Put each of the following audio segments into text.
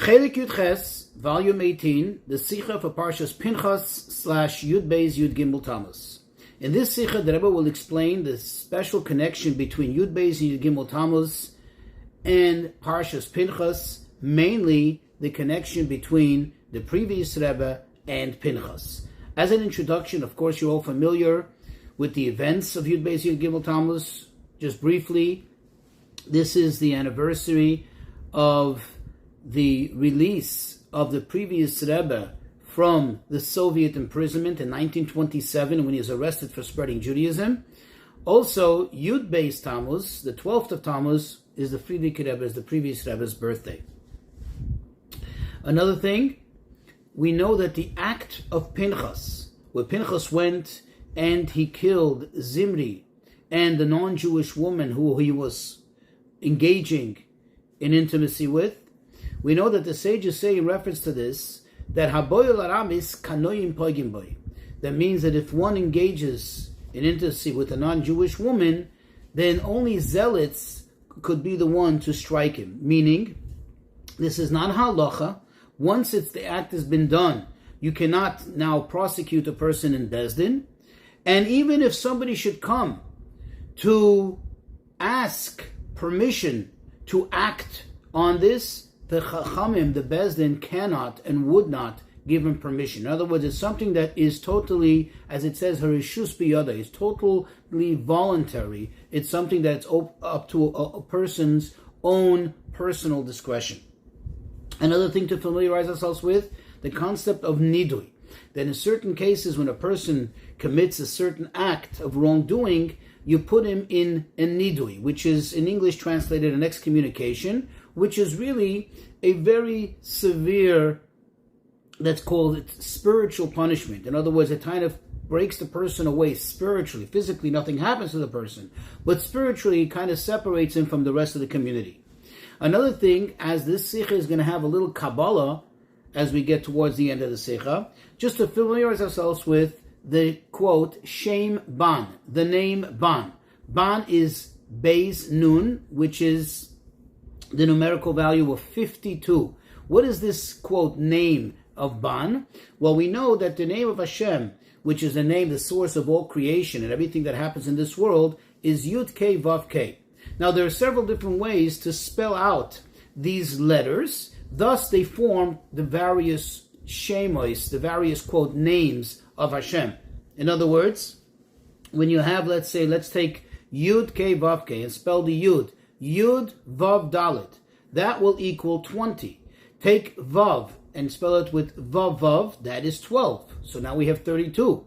Chelik Yud Ches, Volume 18, the Sicha for Parshas Pinchas / Yud Beis Yud Gimel Tamuz. In this Sicha, the Rebbe will explain the special connection between Yud Beis Yud Gimel Tamuz and Parshas Pinchas, mainly the connection between the previous Rebbe and Pinchas. As an introduction, of course, you're all familiar with the events of Yud Beis Yud Gimel Tamuz. Just briefly, this is the anniversary of the release of the previous Rebbe from the Soviet imprisonment in 1927 when he was arrested for spreading Judaism. Also, Yud Beis Tamuz, the 12th of Tamuz, is the Friedeker Rebbe, is the previous Rebbe's birthday. Another thing, we know that the act of Pinchas, where Pinchas went and he killed Zimri and the non-Jewish woman who he was engaging in intimacy with, we know that the sages say in reference to this, that Haboyel Aramis Kanoyim Poigim Boy. That means that if one engages in intimacy with a non-Jewish woman, then only zealots could be the one to strike him. Meaning, this is not halacha. Once the act has been done, you cannot now prosecute a person in Beis Din. And even if somebody should come to ask permission to act on this, the Chachamim, the Beis Din, cannot and would not give him permission. In other words, it's something that is totally, as it says, harishus biyada, is totally voluntary. It's something that's up to a person's own personal discretion. Another thing to familiarize ourselves with, the concept of nidui. That in certain cases, when a person commits a certain act of wrongdoing, you put him in a nidui, which is in English translated an excommunication, which is really a very severe, that's called spiritual punishment. In other words, it kind of breaks the person away spiritually. Physically, nothing happens to the person, but spiritually, it kind of separates him from the rest of the community. Another thing, as this Sicha is going to have a little Kabbalah as we get towards the end of the Sicha, just to familiarize ourselves with the quote, Shem Ban, the name Ban. Ban is Beis Nun, which is the numerical value of 52. What is this quote, name of Ban? Well, we know that the name of Hashem, which is the name, the source of all creation and everything that happens in this world, is Yud K Vav K. Now, there are several different ways to spell out these letters. Thus, they form the various Shemos, the various, quote, names of Hashem. In other words, when you have, let's take Yud K Vav K and spell the Yud, Yud Vav Dalet, that will equal 20. Take Vav and spell it with Vav Vav, that is 12. So now we have 32.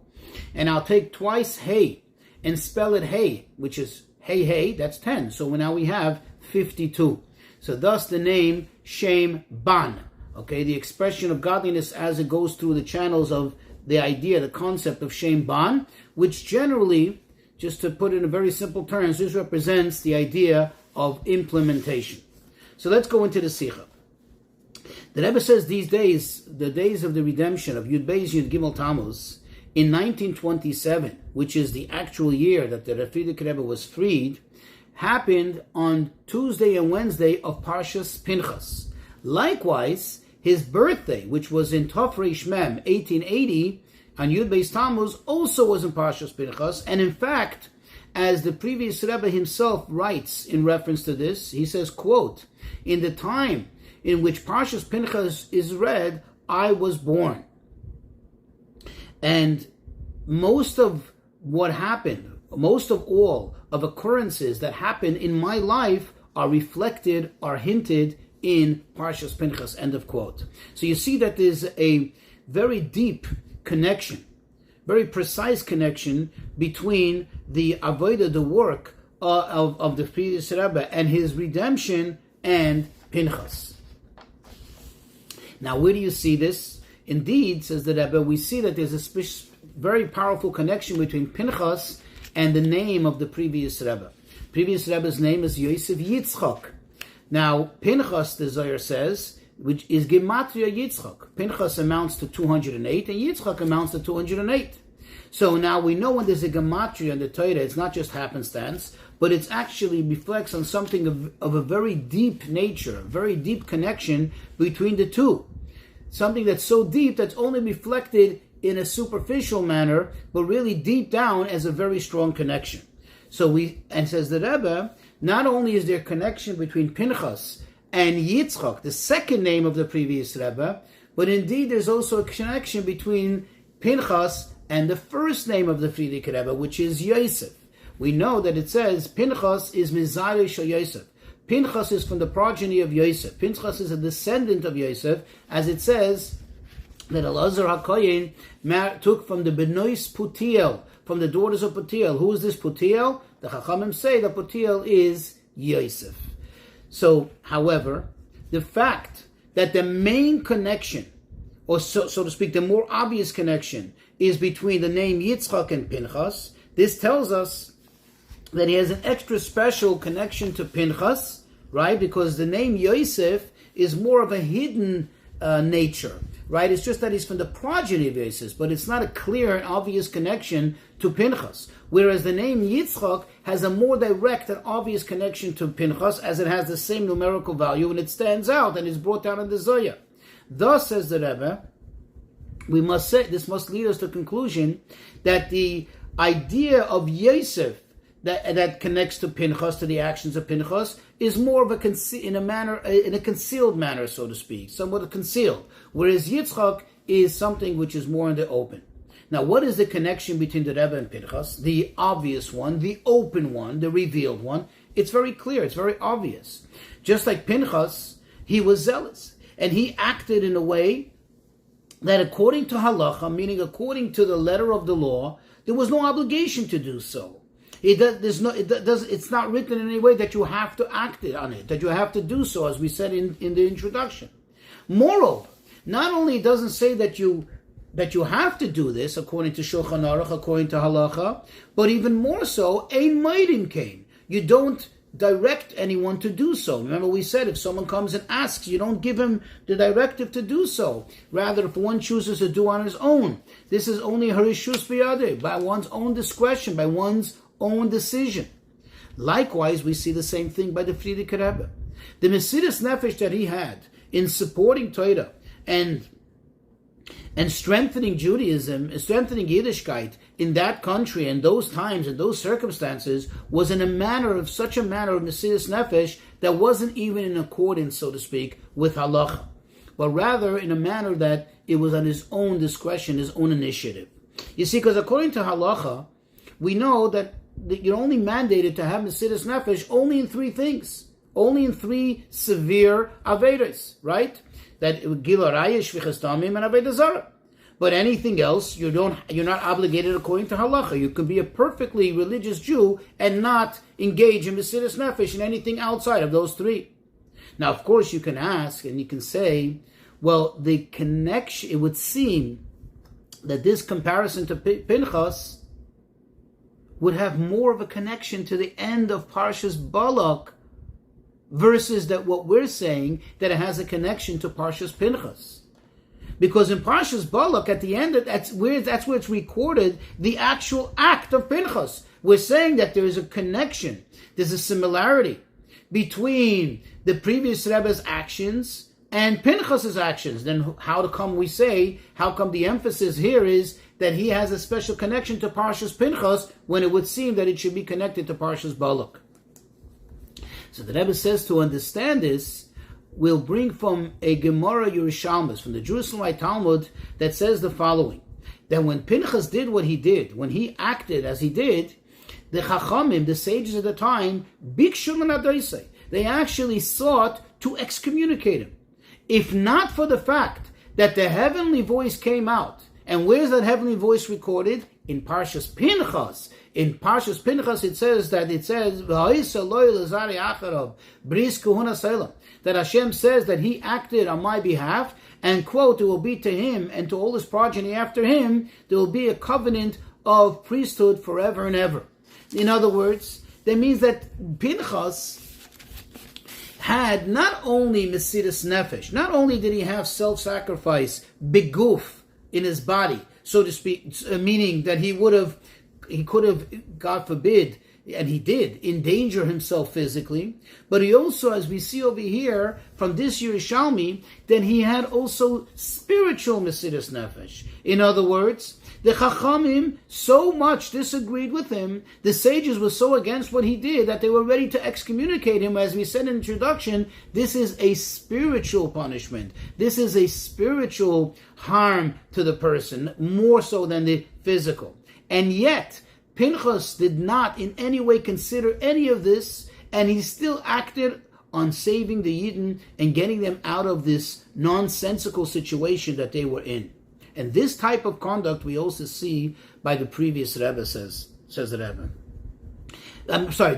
And I'll take twice Hey and spell it Hey, which is Hey, that's 10. So now we have 52. So thus the name Shem Ban. Okay, the expression of godliness as it goes through the channels of the idea, the concept of Shem Ban, which generally, just to put it in very simple terms, this represents the idea of implementation. So let's go into the Sicha. The Rebbe says these days, the days of the redemption of Yud Beis Yud Gimel Tamuz, in 1927, which is the actual year that the Friedeker Rebbe was freed, happened on Tuesday and Wednesday of Parshas Pinchas. Likewise, his birthday, which was in Tov Reish Mem, 1880, on Yud Beis Tamuz, also was in Parshas Pinchas. And in fact, as the previous Rebbe himself writes in reference to this, he says, quote, in the time in which Parshas Pinchas is read, I was born. And most of what happened, most of all of occurrences that happen in my life are reflected, are hinted in Parshas Pinchas, end of quote. So you see that there's a very deep connection, very precise connection between the avodah, the work of the previous Rebbe and his redemption and Pinchas. Now, where do you see this? Indeed, says the Rebbe, we see that there's a very powerful connection between Pinchas and the name of the previous Rebbe. Previous Rebbe's name is Yosef Yitzchak. Now, Pinchas, the Zohar says, which is Gematria Yitzchak. Pinchas amounts to 208 and Yitzchak amounts to 208. So now we know when there's a Gematria in the Torah, it's not just happenstance, but it actually reflects on something of a very deep nature, a very deep connection between the two. Something that's so deep that's only reflected in a superficial manner, but really deep down as a very strong connection. And says the Rebbe, not only is there connection between Pinchas and Yitzchak, the second name of the previous Rebbe, but indeed there's also a connection between Pinchas and the first name of the Friedeker Rebbe, which is Yosef. We know that it says Pinchas is Mizari Shel Yosef. Pinchas is from the progeny of Yosef. Pinchas is a descendant of Yosef, as it says that Elazar HaKoyin took from the Benois Putiel, from the daughters of Putiel. Who is this Putiel? The Chachamim say that Putiel is Yosef. So, however, the fact that the main connection, or so to speak, the more obvious connection, is between the name Yitzchak and Pinchas, this tells us that he has an extra special connection to Pinchas, right? Because the name Yosef is more of a hidden nature, right? It's just that he's from the progeny of Yosef, but it's not a clear and obvious connection to Pinchas. Whereas the name Yitzchak has a more direct and obvious connection to Pinchas, as it has the same numerical value and it stands out and is brought down in the Zohar. Thus, says the Rebbe, we must say, this must lead us to the conclusion that the idea of Yosef that connects to Pinchas, to the actions of Pinchas, is more of in a concealed manner, so to speak, somewhat concealed. Whereas Yitzchak is something which is more in the open. Now, what is the connection between the Rebbe and Pinchas? The obvious one, the open one, the revealed one. It's very clear, it's very obvious. Just like Pinchas, he was zealous, and he acted in a way that according to halacha, meaning according to the letter of the law, there was no obligation to do so. It's not written in any way that you have to act on it, that you have to do so, as we said in the introduction. Moreover, not only it doesn't say that you have to do this according to Shulchan Aruch, according to halacha, but even more so, ein meidim kain. You don't direct anyone to do so. Remember we said if someone comes and asks, you don't give him the directive to do so. Rather, if one chooses to do on his own, this is only harishus biyadeh, by one's own discretion, by one's own decision. Likewise, we see the same thing by the Friedeker Rebbe. The Mesiras Nefesh that he had in supporting Torah and strengthening Judaism, strengthening Yiddishkeit in that country and those times and those circumstances was in such a manner of Mesiras Nefesh that wasn't even in accordance, so to speak, with halacha, but rather in a manner that it was on his own discretion, his own initiative. You see, because according to halacha, we know that you're only mandated to have Mesiras Nefesh only in three things, only in three severe avedas, right? That Gila Raya, Shvichas Damim, and Aveda Zara. But anything else, you're not obligated according to halacha. You can be a perfectly religious Jew and not engage in Mesiras Nefesh in anything outside of those three. Now, of course, you can ask and you can say, well, the connection, it would seem that this comparison to Pinchas would have more of a connection to the end of Parshas Balak versus that what we're saying, that it has a connection to Parshas Pinchas. Because in Parshas Balak, at the end, that's where it's recorded, the actual act of Pinchas. We're saying that there is a connection, there's a similarity between the previous Rebbe's actions and Pinchas's actions. Then how come the emphasis here is that he has a special connection to Parshas Pinchas when it would seem that it should be connected to Parshas Balak? So the Rebbe says to understand this, we'll bring from a Gemara Yerushalmis, from the Jerusalemite Talmud, that says the following, that when Pinchas did what he did, when he acted as he did, the Chachamim, the sages of the time, Bikshu L'Nadaisei, they actually sought to excommunicate him. If not for the fact that the heavenly voice came out, and where's that heavenly voice recorded? In Parshas Pinchas. In Parshas Pinchas it says, that Hashem says that he acted on my behalf, and quote, it will be to him and to all his progeny after him, there will be a covenant of priesthood forever and ever. In other words, that means that Pinchas had not only Mesiras Nefesh, not only did he have self-sacrifice, beguf, in his body, so to speak, meaning that he could have, God forbid, and he did endanger himself physically, but he also, as we see over here from this Yerushalmi, then he had also spiritual Mesiras Nefesh. In other words, the Chachamim so much disagreed with him, the sages were so against what he did that they were ready to excommunicate him. As we said in the introduction, this is a spiritual punishment. This is a spiritual harm to the person, more so than the physical. And yet, Pinchas did not in any way consider any of this, and he still acted on saving the Yidden and getting them out of this nonsensical situation that they were in. And this type of conduct we also see by the previous Rebbe, says the Rebbe.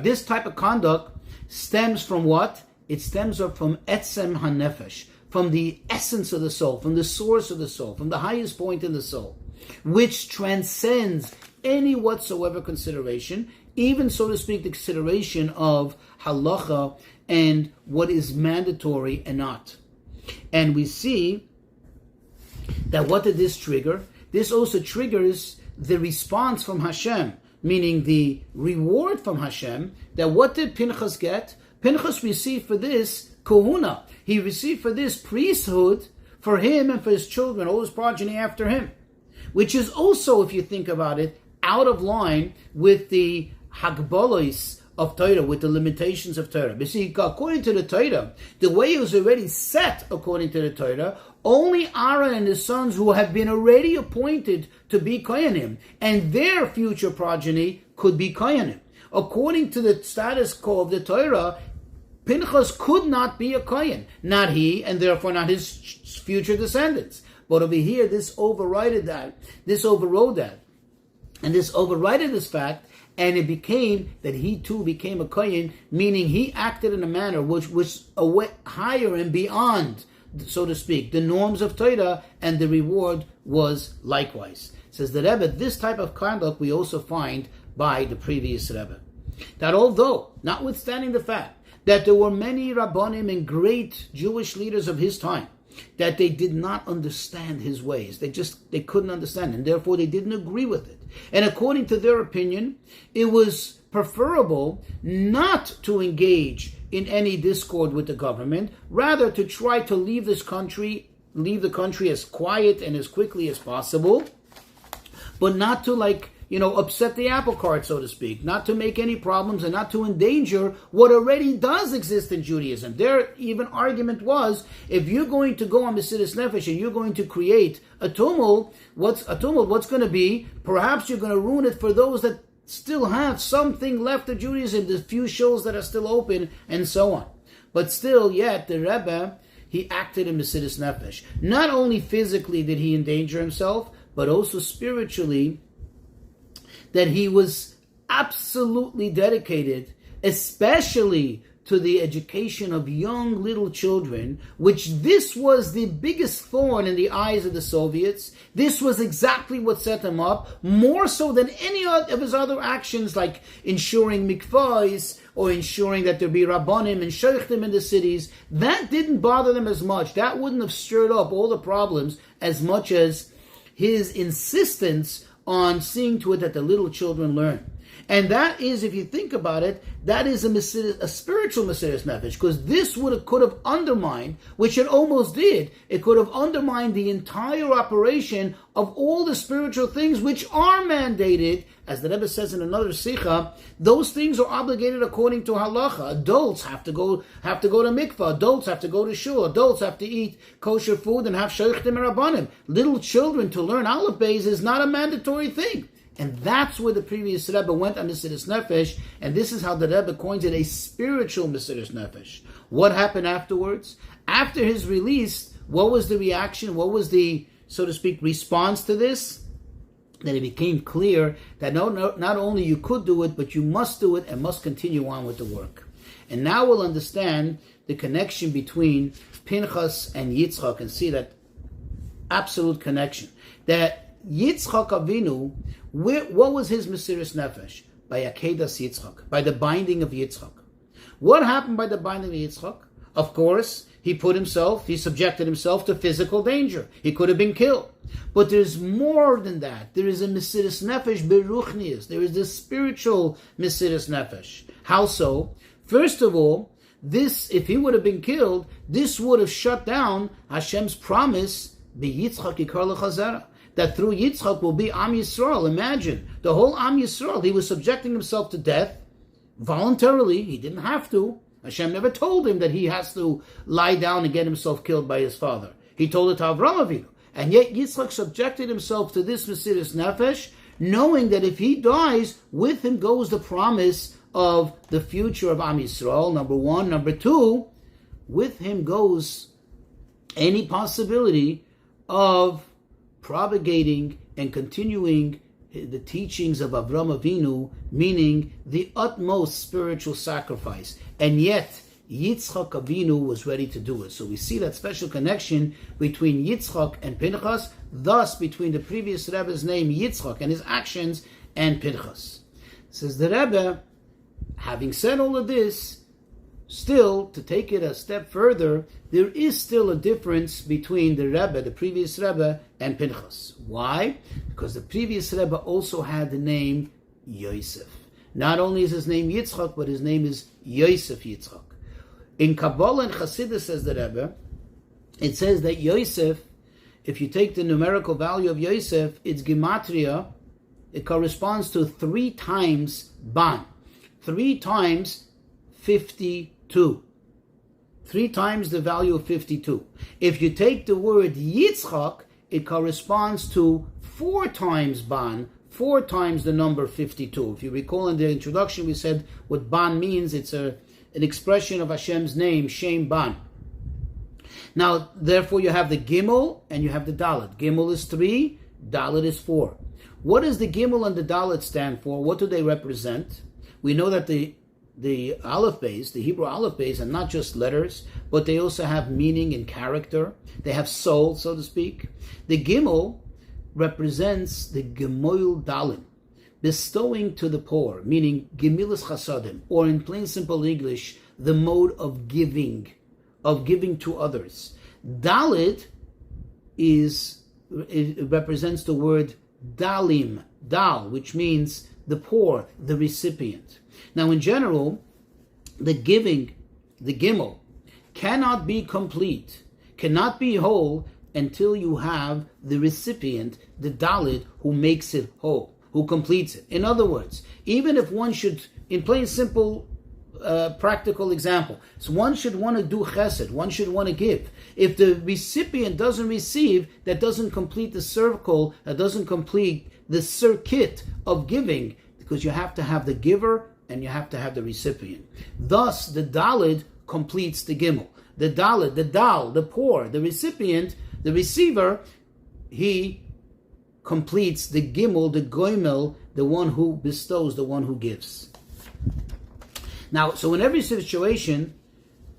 This type of conduct stems from what? It stems up from Etzem HaNefesh, from the essence of the soul, from the source of the soul, from the highest point in the soul, which transcends any whatsoever consideration, even, so to speak, the consideration of halacha and what is mandatory and not. And we see that what did this trigger? This also triggers the response from Hashem, meaning the reward from Hashem, that what did Pinchas get? Pinchas received for this kahuna. He received for this priesthood for him and for his children, all his progeny after him, which is also, if you think about it, out of line with the hagbolos of Torah, with the limitations of Torah. You see, according to the Torah, the way it was already set according to the Torah, only Aaron and his sons who have been already appointed to be Kohanim, and their future progeny could be Kohanim. According to the status quo of the Torah, Pinchas could not be a Kohen, not he, and therefore not his future descendants. But over here, this overrode that, and this overrided this fact, and it became that he too became a Kohen, meaning he acted in a manner which was higher and beyond, so to speak, the norms of Torah, and the reward was likewise. Says the Rebbe, this type of conduct we also find by the previous Rebbe. That although, notwithstanding the fact that there were many Rabbanim and great Jewish leaders of his time, that they did not understand his ways. They couldn't understand, and therefore they didn't agree with it. And according to their opinion, it was preferable not to engage in any discord with the government, rather to try to leave the country as quiet and as quickly as possible, but not to upset the apple cart, so to speak, not to make any problems and not to endanger what already does exist in Judaism. Their even argument was, if you're going to go on Mesiras Nefesh and you're going to create a tumult, what's going to be? Perhaps you're going to ruin it for those that still have something left of Judaism, the few shows that are still open, and so on. But still, yet, the Rebbe, he acted in Mesiras Nefesh. Not only physically did he endanger himself, but also spiritually, that he was absolutely dedicated, especially to the education of young little children, which this was the biggest thorn in the eyes of the Soviets. This was exactly what set him up, more so than any of his other actions, like ensuring mikvahs or ensuring that there be rabbanim and sheikhim in the cities. That didn't bother them as much. That wouldn't have stirred up all the problems as much as his insistence on seeing to it that the little children learn. And that is, if you think about it, that is a spiritual Mesiras Nefesh, because this could have undermined, which it almost did, it could have undermined the entire operation of all the spiritual things which are mandated, as the Rebbe says in another Sicha. Those things are obligated according to halacha. Adults have to go to mikvah, adults have to go to shul, adults have to eat kosher food and have sheikhim and rabbanim. Little children to learn aleph beis is not a mandatory thing. And that's where the previous Rebbe went on Mesiras Nefesh, and this is how the Rebbe coins it, a spiritual Mesiras Nefesh. What happened afterwards? After his release, what was the reaction? What was the, so to speak, response to this? That it became clear that not only you could do it, but you must do it and must continue on with the work. And now we'll understand the connection between Pinchas and Yitzchak and see that absolute connection. That Yitzchak Avinu, what was his Mesiras Nefesh? By Akedas Yitzchak, by the binding of Yitzchak. What happened by the binding of Yitzchak? Of course, he subjected himself to physical danger. He could have been killed. But there's more than that. There is a Mesiras Nefesh Beruchnius. There is this spiritual Mesiras Nefesh. How so? First of all, this, if he would have been killed, this would have shut down Hashem's promise, B'Yitzchak Yikar L'Chazera, that through Yitzchak will be Am Yisrael. Imagine, the whole Am Yisrael, he was subjecting himself to death voluntarily. He didn't have to. Hashem never told him that he has to lie down and get himself killed by his father. He told it to Avrohom Avinu. And yet Yitzchak subjected himself to this Mesiras Nefesh, knowing that if he dies, with him goes the promise of the future of Am Yisrael, number one. Number two, with him goes any possibility of propagating and continuing the teachings of Avrohom Avinu, meaning the utmost spiritual sacrifice. And yet, Yitzchak Avinu was ready to do it. So we see that special connection between Yitzchak and Pinchas, thus between the previous Rebbe's name Yitzchak and his actions and Pinchas. Says the Rebbe, having said all of this, still, to take it a step further, there is still a difference between the Rebbe, the previous Rebbe, and Pinchas. Why? Because the previous Rebbe also had the name Yosef. Not only is his name Yitzchak, but his name is Yosef Yitzchak. In Kabbalah and Chassidus, says the Rebbe, it says that Yosef, if you take the numerical value of Yosef, its gematria, it corresponds to 3 times Ban. 3 times 52. 3 times the value of 52. If you take the word Yitzchak, it corresponds to 4 times Ban, 4 times the number 52. If you recall in the introduction, we said what Ban means. It's an expression of Hashem's name, Shem Ban. Now, therefore, you have the Gimel and you have the Dalet. Gimel is 3, Dalet is 4. What does the Gimel and the Dalet stand for? What do they represent? We know that the Aleph Beis, the Hebrew Aleph Beis, are not just letters, but they also have meaning and character. They have soul, so to speak. The Gimel represents the Gemoil Dalim, bestowing to the poor, meaning Gemilas Chasadim, or in plain simple English, the mode of giving to others. Dalit it represents the word Dalim, Dal, which means the poor, the recipient. Now, in general, the giving, the Gimel, cannot be complete, cannot be whole until you have the recipient, the Dalit, who makes it whole, who completes it. In other words, even if one should, in plain simple practical example, so one should want to do chesed, one should want to give. If the recipient doesn't receive, that doesn't complete the circle, that doesn't complete the circuit of giving, because you have to have the giver and you have to have the recipient. Thus, the Dalit completes the Gimel. The Dalit, the Dal, the poor, the recipient, the receiver, he completes the Gimel, the Goimel, the one who bestows, the one who gives. Now, so in every situation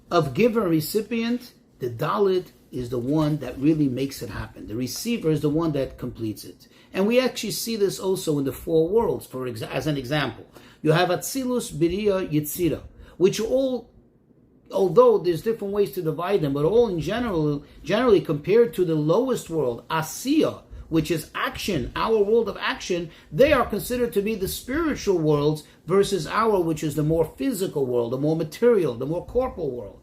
of giver and recipient, the Dalit is the one that really makes it happen. The receiver is the one that completes it. And we actually see this also in the 4 worlds, as an example. You have Atzilus, Biriya, Yetzira, which all, although there's different ways to divide them, but all in generally compared to the lowest world, Asiya, which is action, our world of action, they are considered to be the spiritual worlds versus our, which is the more physical world, the more material, the more corporal world.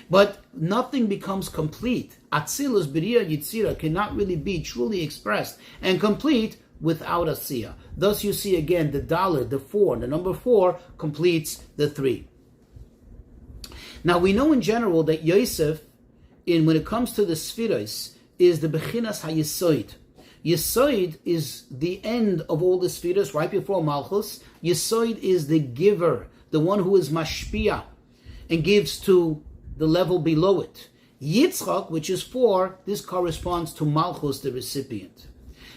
But nothing becomes complete. Atzilus, Biriya, Yitzira cannot really be truly expressed and complete without Asiya. Thus you see again the Dalet, the 4, the number 4 completes the 3. Now we know in general that Yosef, when it comes to the Spheros, is the Bechinas HaYesoid. Yesoid is the end of all the Spheros, right before Malchus. Yesoid is the giver, the one who is Mashpia, and gives to the level below it. Yitzchak, which is 4, this corresponds to Malchus, the recipient.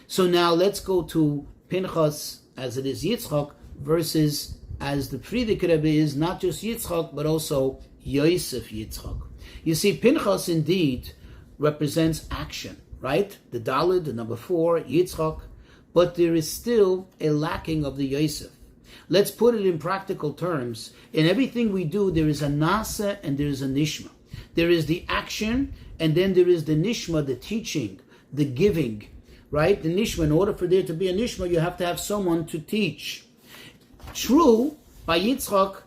So now let's go to Pinchas, as it is Yitzchak, versus as the Friedeker Rebbe is not just Yitzchak, but also Yosef Yitzchak. You see, Pinchas indeed represents action, right? The Dalet, the number 4, Yitzchak, but there is still a lacking of the Yosef. Let's put it in practical terms. In everything we do, there is a Nasa and there is a Nishma. There is the action, and then there is the nishma, the teaching, the giving, right? The nishma, in order for there to be a nishma, you have to have someone to teach. True, by Yitzchak,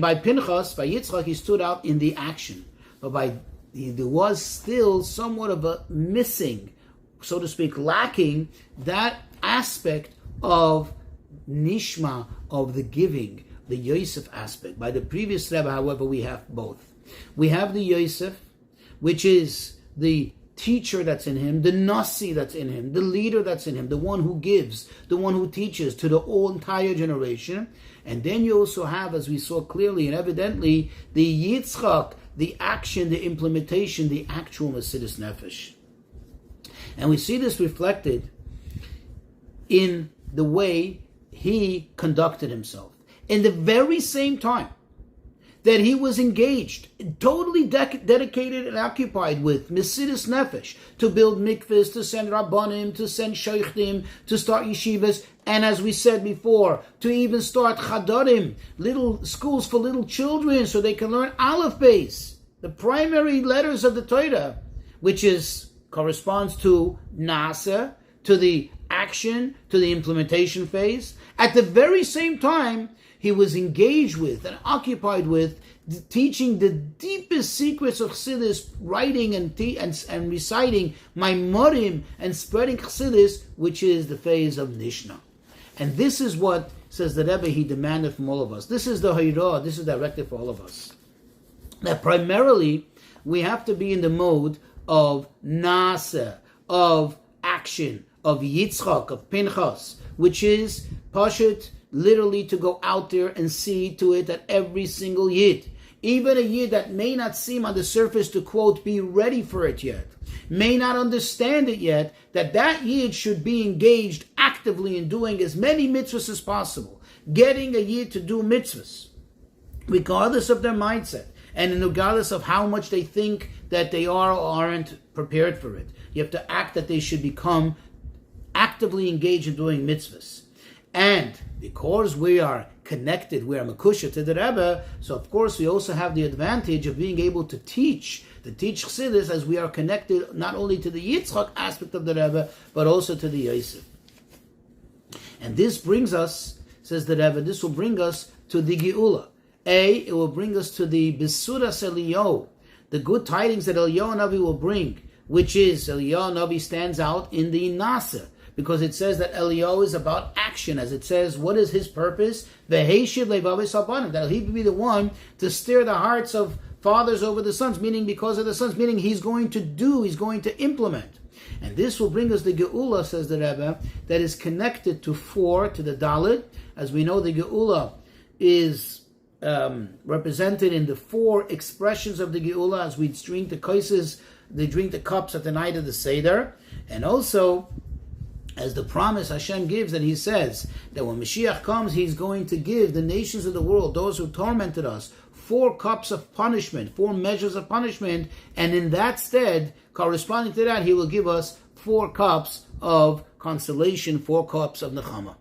by Pinchas, by Yitzchak, he stood out in the action. But there was still somewhat of a missing, so to speak, lacking that aspect of nishma, of the giving, the Yosef aspect. By the previous Rebbe, however, we have both. We have the Yosef, which is the teacher that's in him, the nasi that's in him, the leader that's in him, the one who gives, the one who teaches to the whole entire generation. And then you also have, as we saw clearly and evidently, the Yitzchak, the action, the implementation, the actual Mesidus Nefesh. And we see this reflected in the way he conducted himself. In the very same time that he was engaged, totally dedicated and occupied with Mesidus Nefesh, to build mikvahs, to send rabbanim, to send sheikhim, to start yeshivas, and as we said before, to even start chadarim, little schools for little children, so they can learn aleph beis, the primary letters of the Torah, which corresponds to nasa, to the action, to the implementation phase. At the very same time, he was engaged with and occupied with teaching the deepest secrets of Chassidus, writing and reciting Maimorim and spreading Chassidus, which is the phase of Nishna. And this is what, says the Rebbe, he demanded from all of us. This is the Hayrah, this is directed for all of us. That primarily, we have to be in the mode of Nasa, of action, of Yitzchak, of Pinchas, which is Pashat, literally to go out there and see to it that every single Yid, even a Yid that may not seem on the surface to, quote, be ready for it yet, may not understand it yet, that Yid should be engaged actively in doing as many mitzvahs as possible, getting a Yid to do mitzvahs, regardless of their mindset, and regardless of how much they think that they are or aren't prepared for it. You have to act that they should become actively engaged in doing mitzvahs. And because we are connected, we are makusha to the Rebbe, so of course we also have the advantage of being able to teach Chassidus, as we are connected not only to the Yitzchak aspect of the Rebbe, but also to the Yosef. And this brings us, says the Rebbe, this will bring us to the Geula. It will bring us to the Besuras Eliyahu, the good tidings that Eliyahu Navi will bring, which is, Eliyahu Navi stands out in the Nasa, because it says that Eliyahu is about action, as it says, what is his purpose? That he be the one to steer the hearts of fathers over the sons, meaning because of the sons, meaning he's going to implement. And this will bring us the Geula, says the Rebbe, that is connected to the Dalit. As we know, the Geula is represented in the 4 expressions of the Geula, as we drink the kaises, they drink the cups at the night of the Seder, and also as the promise Hashem gives, that He says that when Mashiach comes, He's going to give the nations of the world, those who tormented us, 4 cups of punishment, 4 measures of punishment, and in that stead, corresponding to that, He will give us 4 cups of consolation, 4 cups of nechama.